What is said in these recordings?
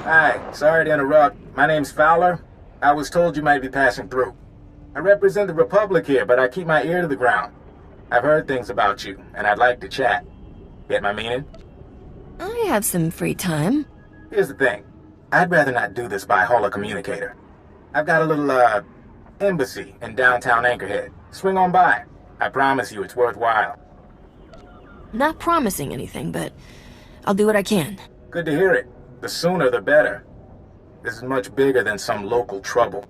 Hi, sorry to interrupt. My name's Fowler. I was told you might be passing through. I represent the Republic here, but I keep my ear to the ground. I've heard things about you, and I'd like to chat. Get my meaning? I have some free time. Here's the thing. I'd rather not do this by holocommunicator. I've got a little, embassy in downtown Anchorhead. Swing on by. I promise you it's worthwhile. Not promising anything, but I'll do what I can. Good to hear it. The sooner the better. This is much bigger than some local trouble.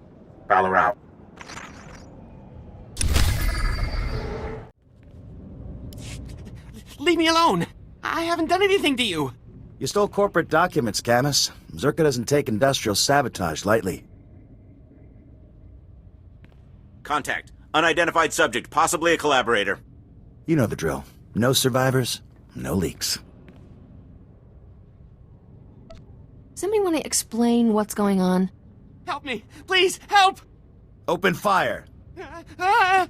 Fowler out. Leave me alone! I haven't done anything to you! You stole corporate documents, Camus. Zerka doesn't take industrial sabotage lightly. Contact. Unidentified subject, possibly a collaborator. You know the drill. No survivors, no leaks. Somebody want to explain what's going on? Help me! Please, help! Open fire! Ah!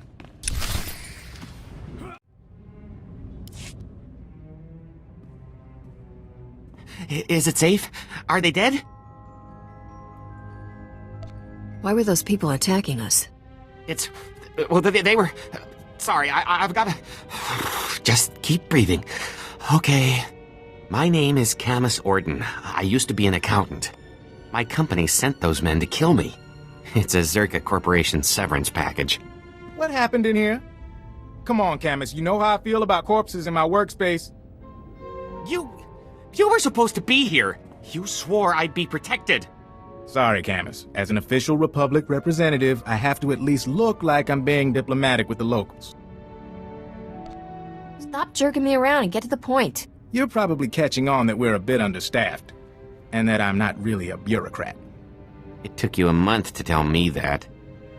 Is it safe? Are they dead? Why were those people attacking us? Well, they were... Sorry, I've gotta... Just keep breathing. Okay. My name is Camus Orton. I used to be an accountant. My company sent those men to kill me. It's a Zerka Corporation severance package. What happened in here? Come on, Camus, you know how I feel about corpses in my workspace. You were supposed to be here. You swore I'd be protected. Sorry, Camus. As an official Republic representative, I have to at least look like I'm being diplomatic with the locals. Stop jerking me around and get to the point. You're probably catching on that we're a bit understaffed, and that I'm not really a bureaucrat. It took you a month to tell me that.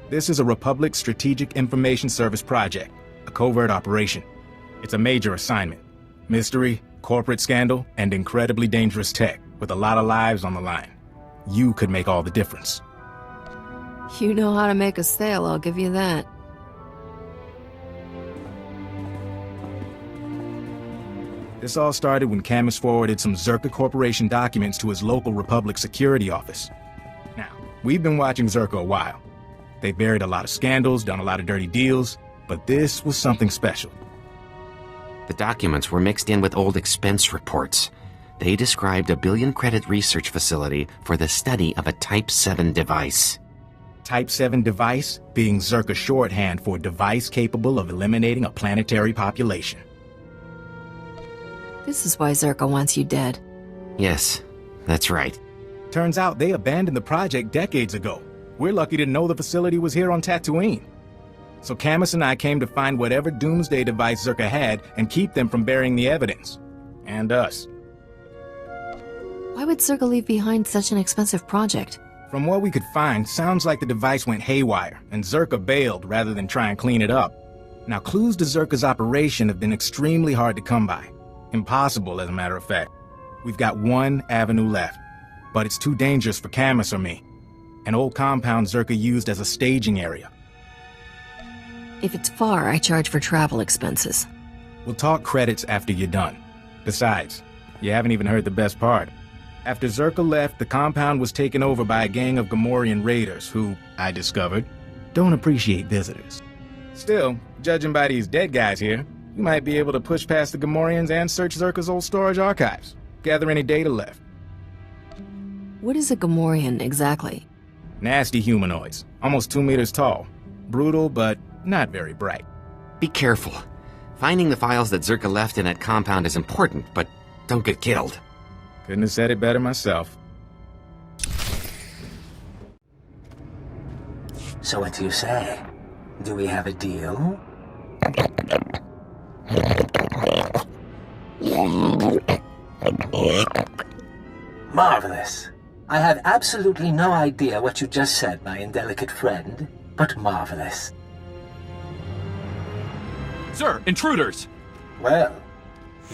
This is a Republic Strategic Information Service project, a covert operation. It's a major assignment. Mystery, corporate scandal, and incredibly dangerous tech, with a lot of lives on the line. You could make all the difference. You know how to make a sale, I'll give you that. This all started when Camus forwarded some Zerka Corporation documents to his local Republic security office. Now, we've been watching Zerka a while. They've buried a lot of scandals, done a lot of dirty deals, but this was something special. The documents were mixed in with old expense reports. They described a billion-credit research facility for the study of a Type 7 device. Type 7 device being Zerka shorthand for device capable of eliminating a planetary population. This is why Zerka wants you dead. Yes, that's right. Turns out they abandoned the project decades ago. We're lucky to know the facility was here on Tatooine. So Camus and I came to find whatever doomsday device Zerka had and keep them from burying the evidence. And us. Why would Zerka leave behind such an expensive project? From what we could find, sounds like the device went haywire, and Zerka bailed rather than try and clean it up. Now, clues to Zerka's operation have been extremely hard to come by. Impossible, as a matter of fact. We've got one avenue left, but it's too dangerous for Camus or me. An old compound Zerka used as a staging area. If it's far, I charge for travel expenses. We'll talk credits after you're done. Besides, you haven't even heard the best part. After Zerka left, the compound was taken over by a gang of Gamorrean raiders who, I discovered, don't appreciate visitors. Still, judging by these dead guys here, you might be able to push past the Gamorreans and search Zerka's old storage archives. Gather any data left. What is a Gamorrean exactly? Nasty humanoids, almost 2 meters tall. Brutal, but not very bright. Be careful. Finding the files that Zerka left in that compound is important, but don't get killed. Couldn't have said it better myself. So what do you say? Do we have a deal? Marvelous. I have absolutely no idea what you just said, my indelicate friend, but marvelous. Sir, intruders! Well,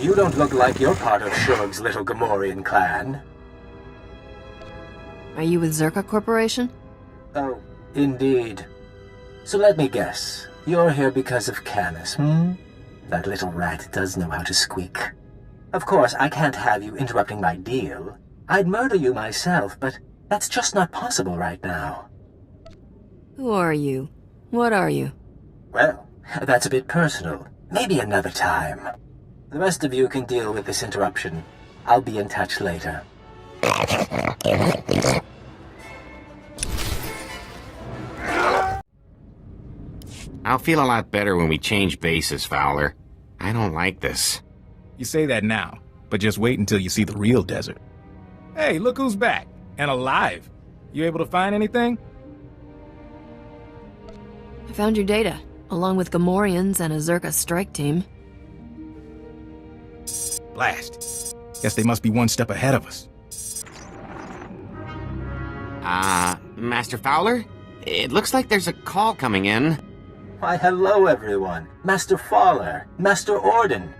you don't look like you're part of Shurg's little Gamorrean clan. Are you with Zerka Corporation? Oh, indeed. So let me guess. You're here because of Camus, That little rat does know how to squeak. Of course, I can't have you interrupting my deal. I'd murder you myself, but that's just not possible right now. Who are you? What are you? Well, that's a bit personal. Maybe another time. The rest of you can deal with this interruption. I'll be in touch later. I'll feel a lot better when we change bases, Fowler. I don't like this. You say that now, but just wait until you see the real desert. Hey, look who's back. And alive. You able to find anything? I found your data, along with Gamorreans and a Zerka strike team. Blast. Guess they must be one step ahead of us. Master Fowler? It looks like there's a call coming in. Why, hello everyone. Master Fowler, Master Orden.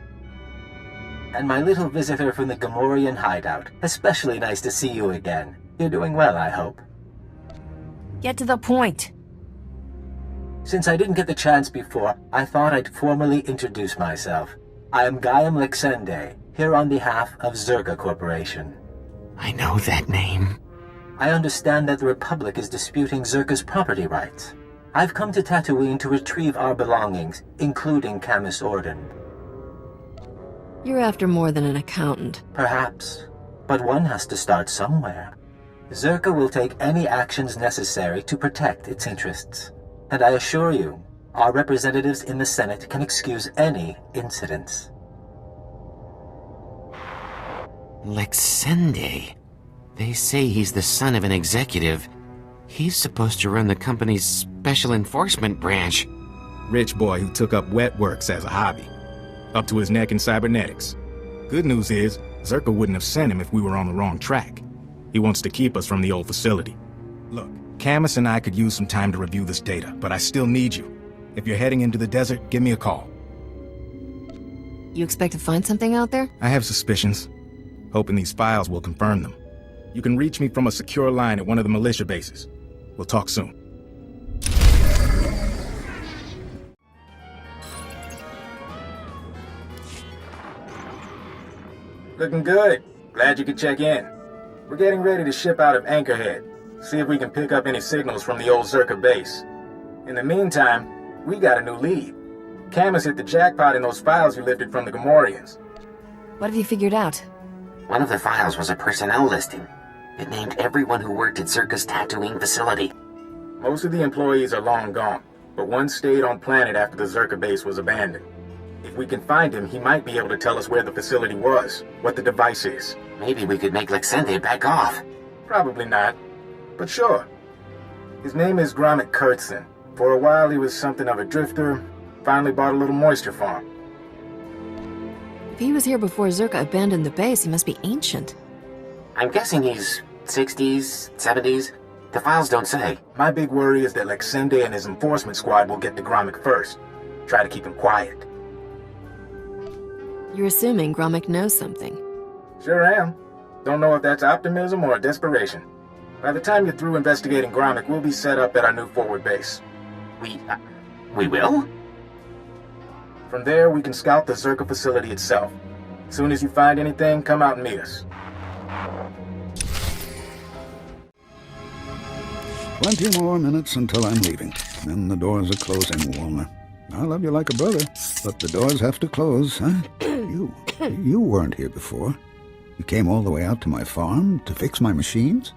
And my little visitor from the Gamorrean hideout. Especially nice to see you again. You're doing well, I hope. Get to the point. Since I didn't get the chance before, I thought I'd formally introduce myself. I am Gaiam Lexende, here on behalf of Zerka Corporation. I know that name. I understand that the Republic is disputing Zerka's property rights. I've come to Tatooine to retrieve our belongings, including Camus Orden. You're after more than an accountant. Perhaps, but one has to start somewhere. Zerka will take any actions necessary to protect its interests. And I assure you, our representatives in the Senate can excuse any incidents. Lexende. They say he's the son of an executive. He's supposed to run the company's special enforcement branch. Rich boy who took up wet works as a hobby. Up to his neck in cybernetics. Good news is, Zerka wouldn't have sent him if we were on the wrong track. He wants to keep us from the old facility. Look, Camus and I could use some time to review this data, but I still need you. If you're heading into the desert, give me a call. You expect to find something out there? I have suspicions. Hoping these files will confirm them. You can reach me from a secure line at one of the militia bases. We'll talk soon. Looking good. Glad you could check in. We're getting ready to ship out of Anchorhead. See if we can pick up any signals from the old Zerka base. In the meantime, we got a new lead. Camus hit the jackpot in those files you lifted from the Gamorreans. What have you figured out? One of the files was a personnel listing. It named everyone who worked at Zerka's Tatooine facility. Most of the employees are long gone, but one stayed on planet after the Zerka base was abandoned. If we can find him, he might be able to tell us where the facility was, what the device is. Maybe we could make Lexende back off. Probably not, but sure. His name is Gromit Kurtzon. For a while he was something of a drifter, finally bought a little moisture farm. If he was here before Zerka abandoned the base, he must be ancient. I'm guessing he's 60s, 70s. The files don't say. My big worry is that Lexende and his enforcement squad will get to Gromit first. Try to keep him quiet. You're assuming Gromit knows something. Sure am. Don't know if that's optimism or desperation. By the time you're through investigating Gromit, we'll be set up at our new forward base. We will? From there, we can scout the Zerka facility itself. As soon as you find anything, come out and meet us. Plenty more minutes until I'm leaving. Then the doors are closing, Walner. I love you like a brother, but the doors have to close, huh? You weren't here before. You came all the way out to my farm to fix my machines?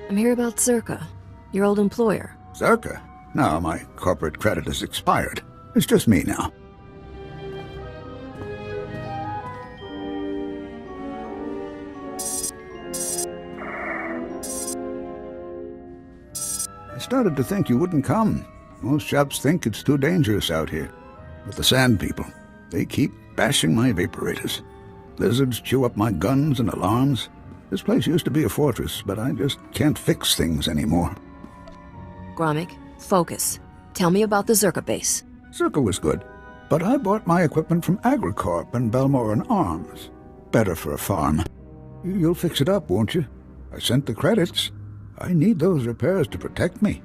I'm here about Zerka, your old employer. Zerka? No, my corporate credit has expired. It's just me now. I started to think you wouldn't come. Most chaps think it's too dangerous out here. But the Sand People, they keep bashing my vaporators. Lizards chew up my guns and alarms. This place used to be a fortress, but I just can't fix things anymore. Gromit, focus. Tell me about the Zerka base. Zerka was good, but I bought my equipment from Agricorp and Belmoran Arms. Better for a farm. You'll fix it up, won't you? I sent the credits. I need those repairs to protect me.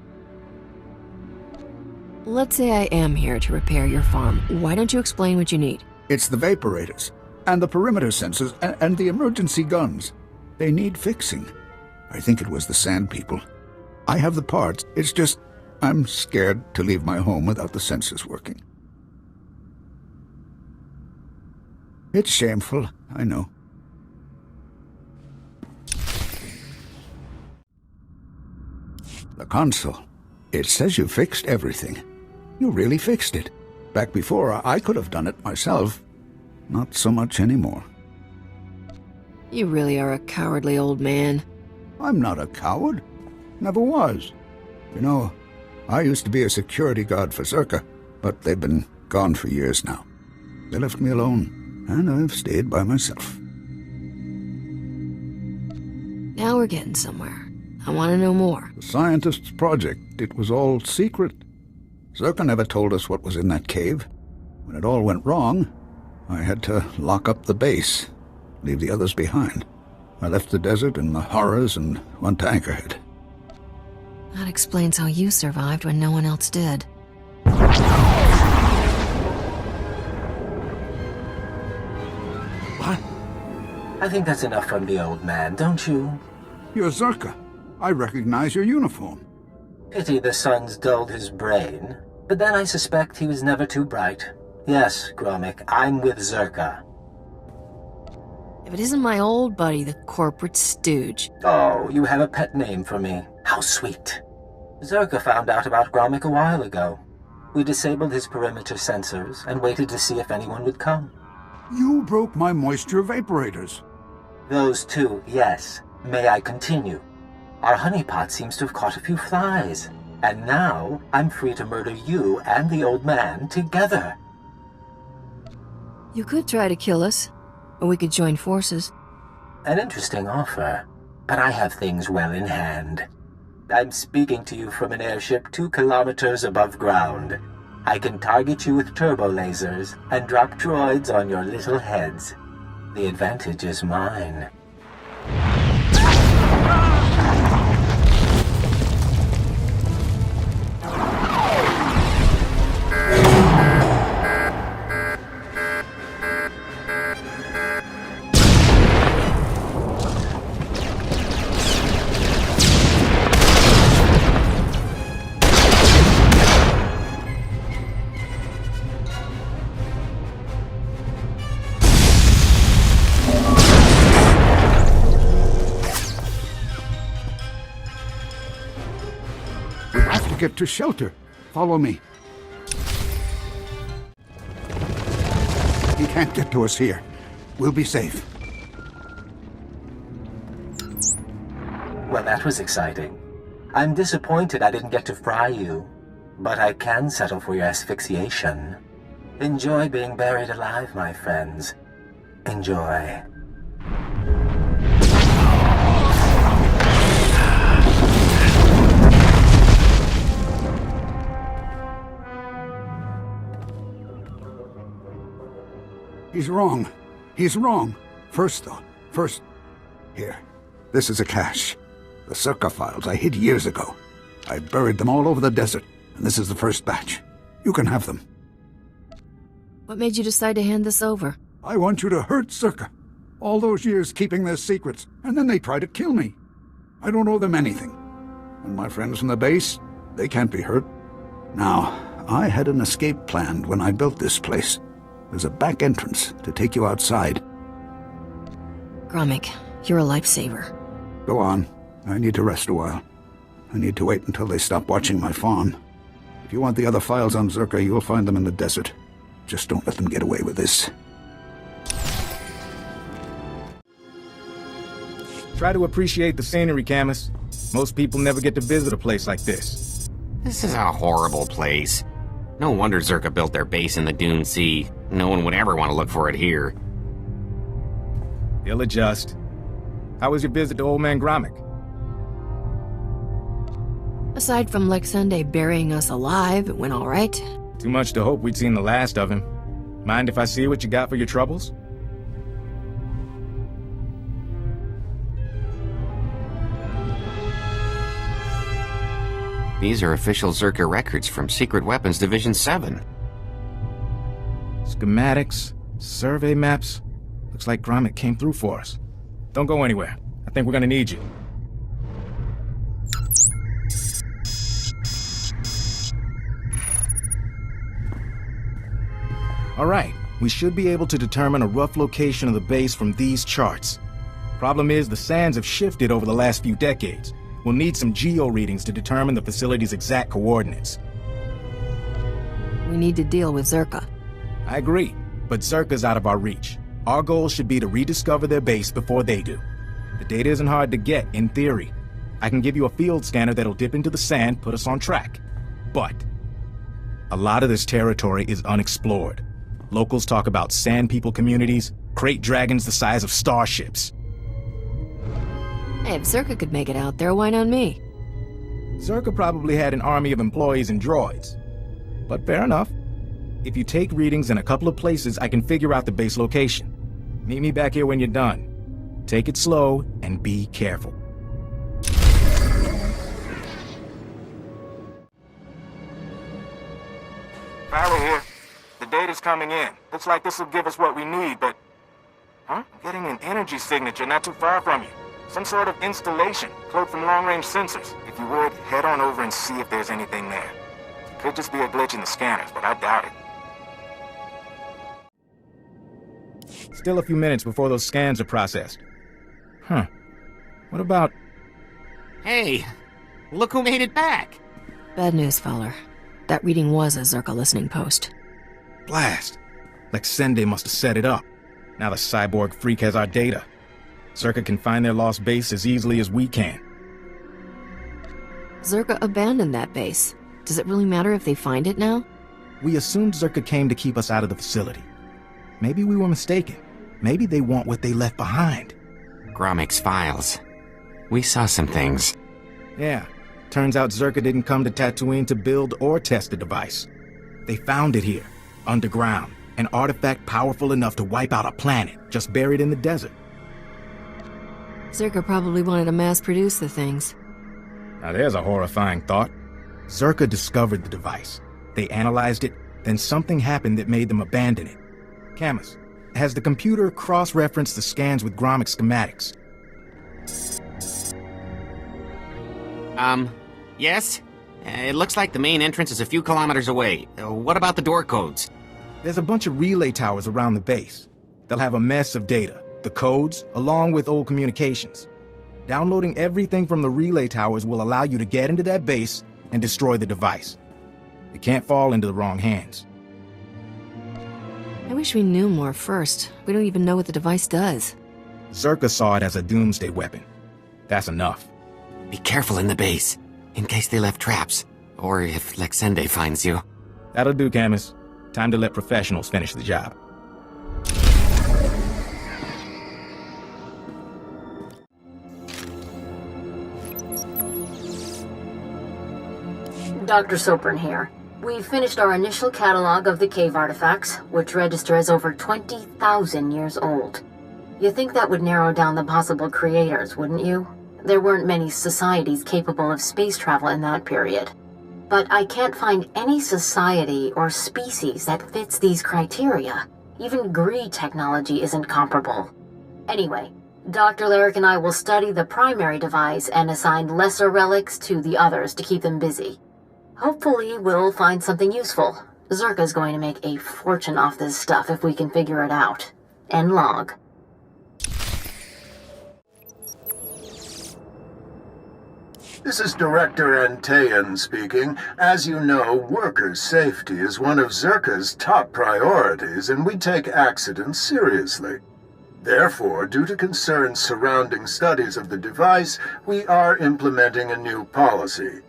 Let's say I am here to repair your farm. Why don't you explain what you need? It's the vaporators, and the perimeter sensors, and the emergency guns. They need fixing. I think it was the Sand People. I have the parts. It's just I'm scared to leave my home without the sensors working. It's shameful, I know. The console. It says you fixed everything. You really fixed it. Back before, I could have done it myself. Not so much anymore. You really are a cowardly old man. I'm not a coward. Never was. You know, I used to be a security guard for Zerka, but they've been gone for years now. They left me alone, and I've stayed by myself. Now we're getting somewhere. I want to know more. The scientists' project, it was all secret. Zerka never told us what was in that cave. When it all went wrong, I had to lock up the base, leave the others behind. I left the desert and the horrors and went to Anchorhead. That explains how you survived when no one else did. What? I think that's enough from the old man, don't you? You're Zerka. I recognize your uniform. Pity the sun's dulled his brain. But then I suspect he was never too bright. Yes, Gromik, I'm with Zerka. If it isn't my old buddy, the corporate stooge. Oh, you have a pet name for me. How sweet. Zerka found out about Gromik a while ago. We disabled his perimeter sensors and waited to see if anyone would come. You broke my moisture vaporators. Those two, yes. May I continue? Our honeypot seems to have caught a few flies. And now, I'm free to murder you and the old man together. You could try to kill us, or we could join forces. An interesting offer, but I have things well in hand. I'm speaking to you from an airship 2 kilometers above ground. I can target you with turbo lasers and drop droids on your little heads. The advantage is mine. Get to shelter. Follow me. He can't get to us here. We'll be safe. Well, that was exciting. I'm disappointed I didn't get to fry you, but I can settle for your asphyxiation. Enjoy being buried alive, my friends. Enjoy. He's wrong. He's wrong. First, here. This is a cache. The Zerka files I hid years ago. I buried them all over the desert, and this is the first batch. You can have them. What made you decide to hand this over? I want you to hurt Zerka. All those years keeping their secrets, and then they try to kill me. I don't owe them anything. And my friends from the base, they can't be hurt. Now, I had an escape planned when I built this place. There's a back entrance to take you outside. Gromik, you're a lifesaver. Go on. I need to rest a while. I need to wait until they stop watching my farm. If you want the other files on Zerka, you'll find them in the desert. Just don't let them get away with this. Try to appreciate the scenery, Camus. Most people never get to visit a place like this. This is a horrible place. No wonder Zerka built their base in the Dune Sea. No one would ever want to look for it here. They'll adjust. How was your visit to Old Man Gromik? Aside from Lex Sunday burying us alive, it went all right. Too much to hope we'd seen the last of him. Mind if I see what you got for your troubles? These are official Zerka records from Secret Weapons Division 7. Schematics, survey maps. Looks like Gromik came through for us. Don't go anywhere. I think we're gonna need you. Alright, we should be able to determine a rough location of the base from these charts. Problem is, the sands have shifted over the last few decades. We'll need some geo readings to determine the facility's exact coordinates. We need to deal with Zerka. I agree, but Zerka's out of our reach. Our goal should be to rediscover their base before they do. The data isn't hard to get, in theory. I can give you a field scanner that'll dip into the sand, put us on track. But a lot of this territory is unexplored. Locals talk about sand people communities, crate dragons the size of starships. Hey, if Zerka could make it out there, why not me? Zerka probably had an army of employees and droids. But fair enough. If you take readings in a couple of places, I can figure out the base location. Meet me back here when you're done. Take it slow and be careful. Fowler here. The data's coming in. Looks like this will give us what we need, but... Huh? I'm getting an energy signature not too far from you. Some sort of installation, cloaked from long-range sensors. If you would, head on over and see if there's anything there. Could just be a glitch in the scanners, but I doubt it. Still a few minutes before those scans are processed. Huh. What about... Hey, look who made it back. Bad news, Fowler. That reading was a Zerka listening post. Blast. Like Sende must have set it up. Now the cyborg freak has our data. Zerka can find their lost base as easily as we can. Zerka abandoned that base. Does it really matter if they find it now? We assumed Zerka came to keep us out of the facility. Maybe we were mistaken. Maybe they want what they left behind. Gromik's files. We saw some things. Yeah. Turns out Zerka didn't come to Tatooine to build or test the device. They found it here, underground. An artifact powerful enough to wipe out a planet, just buried in the desert. Zerka probably wanted to mass-produce the things. Now there's a horrifying thought. Zerka discovered the device. They analyzed it, then something happened that made them abandon it. Camus, has the computer cross-referenced the scans with Gromik schematics? Yes? It looks like the main entrance is a few kilometers away. What about the door codes? There's a bunch of relay towers around the base. They'll have a mess of data, the codes, along with old communications. Downloading everything from the relay towers will allow you to get into that base and destroy the device. It can't fall into the wrong hands. I wish we knew more first. We don't even know what the device does. Zerka saw it as a doomsday weapon. That's enough. Be careful in the base, in case they left traps, or if Lexende finds you. That'll do, Camus. Time to let professionals finish the job. Dr. Sopran here. We finished our initial catalog of the cave artifacts, which register as over 20,000 years old. You think that would narrow down the possible creators, wouldn't you? There weren't many societies capable of space travel in that period. But I can't find any society or species that fits these criteria. Even Gree technology isn't comparable. Anyway, Dr. Larrick and I will study the primary device and assign lesser relics to the others to keep them busy. Hopefully, we'll find something useful. Zerka's going to make a fortune off this stuff if we can figure it out. End log. This is Director Antaean speaking. As you know, workers' safety is one of Zerka's top priorities, and we take accidents seriously. Therefore, due to concerns surrounding studies of the device, we are implementing a new policy.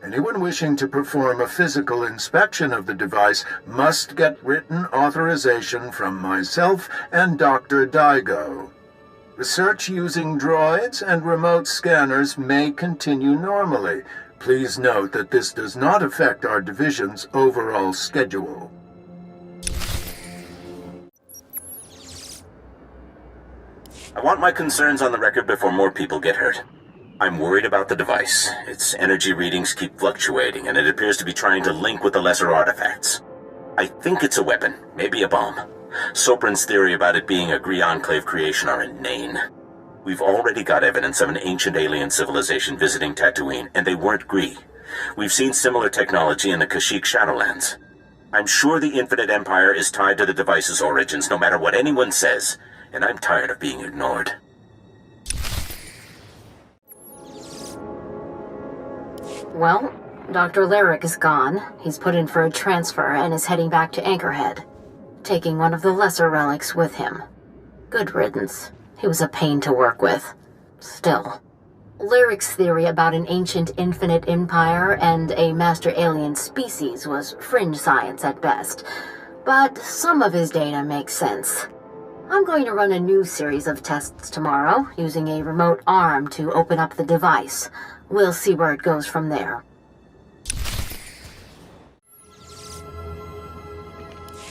Anyone wishing to perform a physical inspection of the device must get written authorization from myself and Dr. Daigo. Research using droids and remote scanners may continue normally. Please note that this does not affect our division's overall schedule. I want my concerns on the record before more people get hurt. I'm worried about the device. Its energy readings keep fluctuating, and it appears to be trying to link with the lesser artifacts. I think it's a weapon, maybe a bomb. Sopran's theory about it being a Gree Enclave creation are inane. We've already got evidence of an ancient alien civilization visiting Tatooine, and they weren't Gree. We've seen similar technology in the Kashyyyk Shadowlands. I'm sure the Infinite Empire is tied to the device's origins, no matter what anyone says, and I'm tired of being ignored. Well, Dr. Lyric is gone. He's put in for a transfer and is heading back to Anchorhead, taking one of the lesser relics with him. Good riddance. He was a pain to work with. Still. Lyric's theory about an ancient infinite empire and a master alien species was fringe science at best, but some of his data makes sense. I'm going to run a new series of tests tomorrow, using a remote arm to open up the device. We'll see where it goes from there.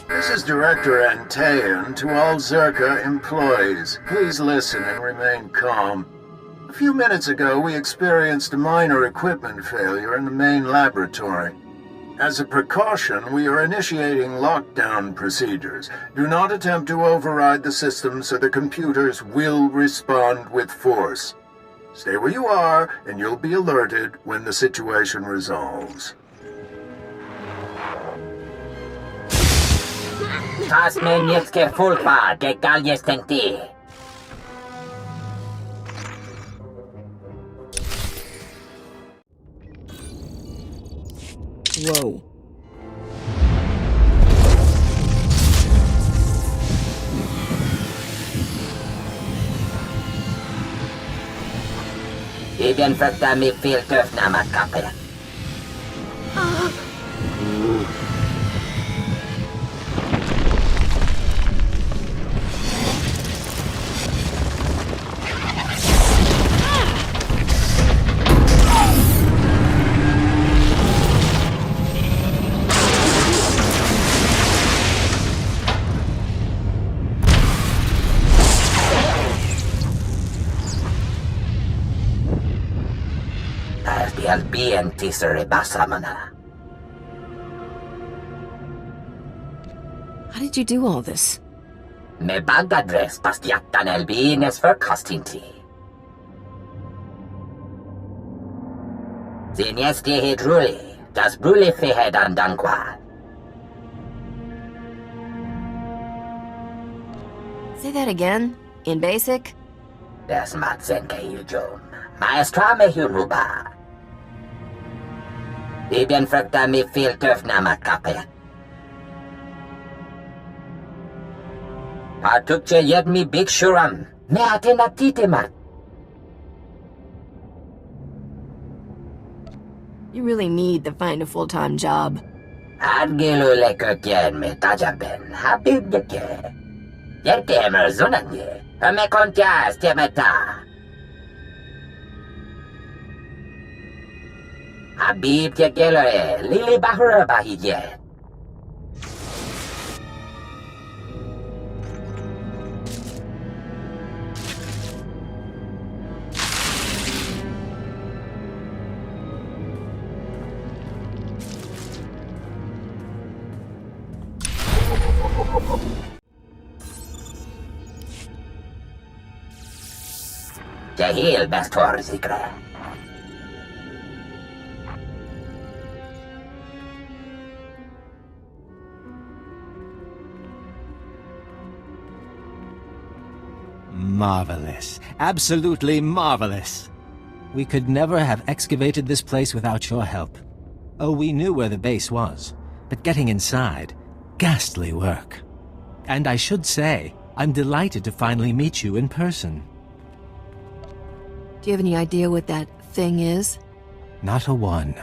This is Director Antaean to all Zerka employees. Please listen and remain calm. A few minutes ago, we experienced a minor equipment failure in the main laboratory. As a precaution, we are initiating lockdown procedures. Do not attempt to override the system, so the computers will respond with force. Stay where you are, and you'll be alerted when the situation resolves. Whoa. Ibyan mi filter na makape. Albian tisere basamana. How did you do all this? Me bagadres pastiatan albines for costinti. Zinesti hidruli, das bruli fihed andanqua. Say that again? In basic? Des matzenke yujom. Maestra me huruba. Ibyan mi filter na makape. Patukche yed mi big shuram. Me atena titemat. You really need to find a full-time job. Adgilu lekotyen me tajaben. Habib deke. Yertemer zunanye. Me kontias temeta. Habib Tekelore, Lili Bahura Bahije. Jahil Bestor Zikra. Marvelous. Absolutely marvelous. We could never have excavated this place without your help. Oh, we knew where the base was, but getting inside, ghastly work. And I should say, I'm delighted to finally meet you in person. Do you have any idea what that thing is? Not a one.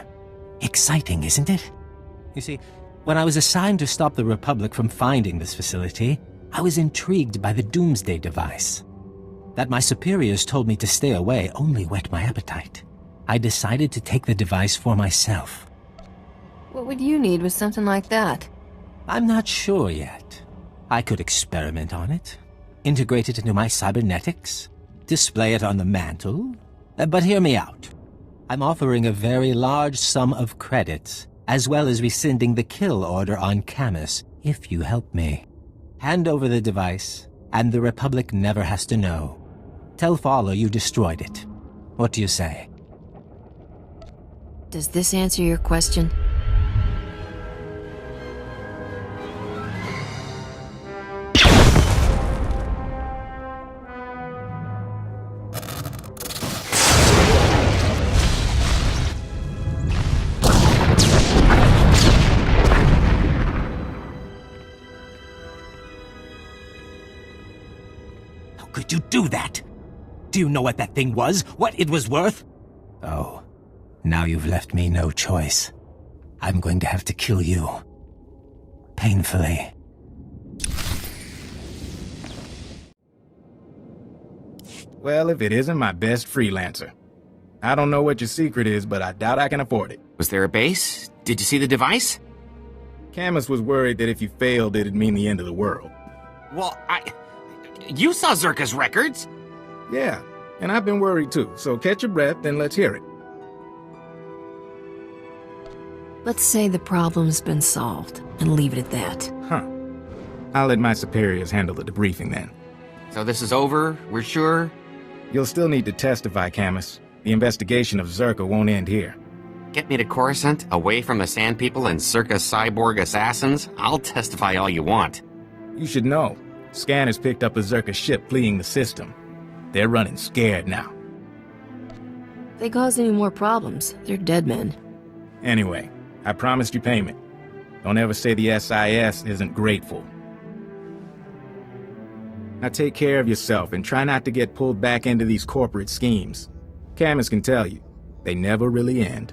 Exciting, isn't it? You see, when I was assigned to stop the Republic from finding this facility, I was intrigued by the Doomsday device. That my superiors told me to stay away only whet my appetite. I decided to take the device for myself. What would you need with something like that? I'm not sure yet. I could experiment on it, integrate it into my cybernetics, display it on the mantle. But hear me out. I'm offering a very large sum of credits, as well as rescinding the kill order on Camus, if you help me. Hand over the device, and the Republic never has to know. Tell Fowler you destroyed it. What do you say? Does this answer your question? How could you do that? Do you know what that thing was? What it was worth? Oh, now you've left me no choice. I'm going to have to kill you. Painfully. Well, if it isn't my best freelancer. I don't know what your secret is, but I doubt I can afford it. Was there a base? Did you see the device? Camus was worried that if you failed, it'd mean the end of the world. Well, You saw Zerka's records! Yeah, and I've been worried too, so catch your breath and let's hear it. Let's say the problem's been solved, and leave it at that. Huh. I'll let my superiors handle the debriefing then. So this is over? We're sure? You'll still need to testify, Camus. The investigation of Zerka won't end here. Get me to Coruscant, away from the Sand People and Zerka's cyborg assassins? I'll testify all you want. You should know. Scanners picked up a Zerka ship fleeing the system. They're running scared now. If they cause any more problems, they're dead men. Anyway, I promised you payment. Don't ever say the SIS isn't grateful. Now take care of yourself and try not to get pulled back into these corporate schemes. Camus can tell you, they never really end.